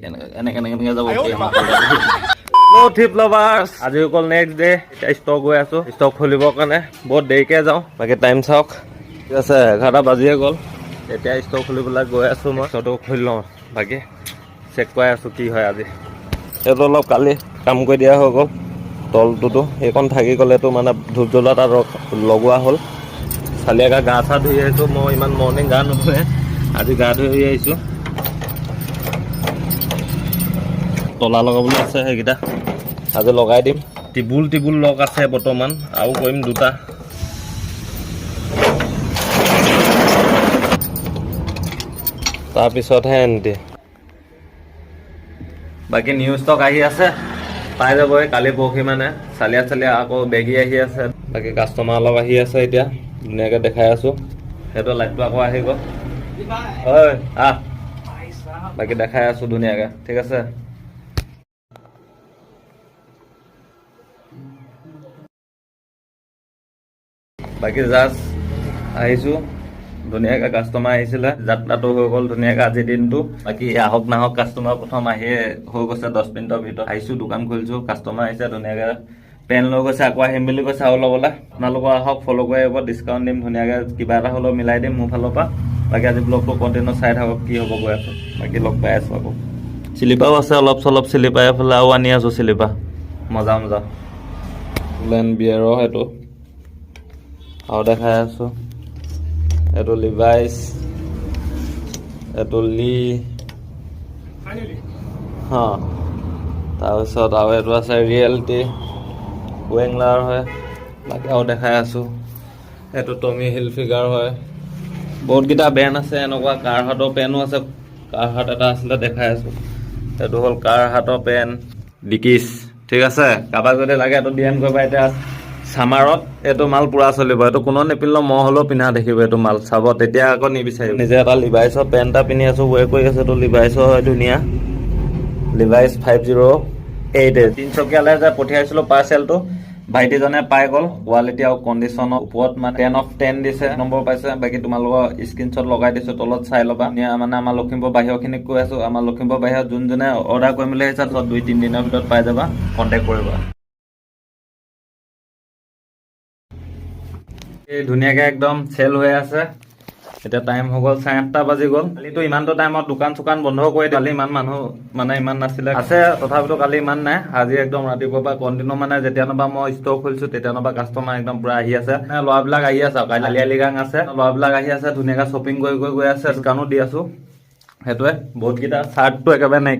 এনেকে যাব trip lovers আজি অকল নেক্সট ডে এতিয়া ষ্টক গৈ আছো ষ্টক খুলিবৰ কাৰণে বহুত দেৰিকে যাওঁ বাকী টাইম চাওক ঠিক আছে 11টা বাজিয়ে গ'ল এতিয়া ষ্টক খুলিবলৈ গৈ আছো মই ষ্টকটো খুলি লওঁ বাকী চেক কৰাই আছো কি হয় আজি এইটো অলপ কালি কাম কৰি দিয়া হৈ গ'ল তলটোতো সেইখন থাকি গ'লেতো মানে ধূপ জ্বলোৱা তাত লগোৱা হ'ল চালিয়াকা গা চা ধুই আহিছোঁ মই ইমান মৰ্ণিং গা নুধুৱে আজি গা ধুই আহিছোঁ তলা লগাবলৈ আছে সেইকেইটা আজি লগাই দিম টিবুল লগ আছে বৰ্তমান আৰু কৰিম দুটা তাৰপিছতহে এনটি বাকী নিউ ষ্টক আহি আছে পাই যাবই কালি পৰহি মানে চালিয়া আকৌ বেগী আহি আছে বাকী কাষ্টমাৰ অলপ আহি আছে এতিয়া ধুনীয়াকৈ দেখাই আছোঁ সেইটো লাইটটো আকৌ আহি গ'ল হয় বাকী দেখাই আছোঁ ধুনীয়াকৈ ঠিক আছে বাকী জাষ্ট আহিছোঁ ধুনীয়াকৈ কাষ্টমাৰ আহিছিলে যাত্ৰাটো হৈ গ'ল ধুনীয়াকৈ আজিৰ দিনটো বাকী আহক নাহক কাষ্টমাৰ প্ৰথম আহিয়ে হৈ গৈছে 10 মিনিটৰ ভিতৰত আহিছোঁ দোকান খুলিছোঁ কাষ্টমাৰ আহিছে ধুনীয়াকৈ পেন লৈ গৈছে আকৌ আহিম বুলি কৈছে আৰু ল'বলৈ আপোনালোকৰ আহক ফ'ল' কৰি আহিব ডিছকাউণ্ট দিম ধুনীয়াকৈ কিবা এটা হ'লেও মিলাই দিম মোৰ ফালৰ পৰা বাকী আজি ব্লগটো কণ্টিনিউ চাই থাকক কি হ'ব গৈ আছোঁ বাকী লগ পাই আছোঁ আকৌ চিলিপাও আছে অলপ চলপ চিলিপা এফালে আৰু আনি আছোঁ চিলিপা মজা লেন বিয়েৰৰ সেইটো আৰু দেখাই আছোঁ এইটো লিভাইছ এইটো লি তাৰপিছত আৰু এইটো আছে ৰিয়েলিটি ৱেংলাৰ হয় বাকী আৰু দেখাই আছোঁ এইটো টমি হিলফিগাৰ হয় বহুতকেইটা ব্ৰেণ্ড আছে এনেকুৱা কাৰহাটৰ পেনো আছে কাৰহাট এটা আছিলে দেখাই আছোঁ এইটো হ'ল কাৰহাটৰ পেন ডিকিছ ঠিক আছে কাৰোবাক যদি লাগে এইটো ডি এম কৰিবা এতিয়া ছামাৰত এইটো মাল পুৰা চলিব এইটো কোনো নিপিন্ধিলেও মই হ'লেও পিন্ধা দেখিব এইটো মাল চাব তেতিয়া আকৌ নিবিচাৰিব নিজে এটা লিভাইছৰ পেণ্ট এটা পিন্ধি আছোঁ ৱেৰ কৰি আছোঁ এইটো লিভাইছৰ হয় ধুনীয়া লিভাইছ 508 তিনিচকীয়ালৈ যে পঠিয়াইছিলোঁ পাৰ্চেলটো ভাইটিজনে পাই গ'ল কোৱালিটি আৰু কণ্ডিশ্যনৰ ওপৰত মানে 10 of 10 দিছে নম্বৰ পাইছে বাকী তোমালোকৰ স্ক্ৰীনশ্বট লগাই দিছোঁ তলত চাই ল'বা মানে আমাৰ লখিমপুৰ বাহিৰখিনিক কৈ আছোঁ আমাৰ লখিমপুৰ বাহিৰত যোনে অৰ্ডাৰ কৰিম বুলি আহিছে 2-3 দিনৰ ভিতৰত পাই যাবা কণ্টেক্ট কৰিবা এই ধুনীয়াকৈ একদম চেল হৈ আছে এতিয়া টাইম হৈ গ'ল 8:30 বাজি গ'ল কালিতো ইমানটো টাইমত দোকান চোকান বন্ধ কৰি কালি ইমান মানুহ মানে ইমান নাছিলে আছে তথাপিতো কালি ইমান নাই আজি একদম ৰাতিপুৱাৰ পৰা কণ্টিনিউ মানে যেতিয়ানবা মই ষ্টক খুলিছোঁ তেতিয়ানবা কাষ্টমাৰ একদম পুৰা আহি আছে ল'ৰাবিলাক আহি আছে কাইলৈ আলি গাং আছে ল'ৰাবিলাক আহি আছে ধুনীয়াকৈ শ্বপিং কৰি গৈ আছে ডিছকাউণ্টো দি আছোঁ সেইটোৱে বহুতকেইটা চাৰ্টটো একেবাৰে নাই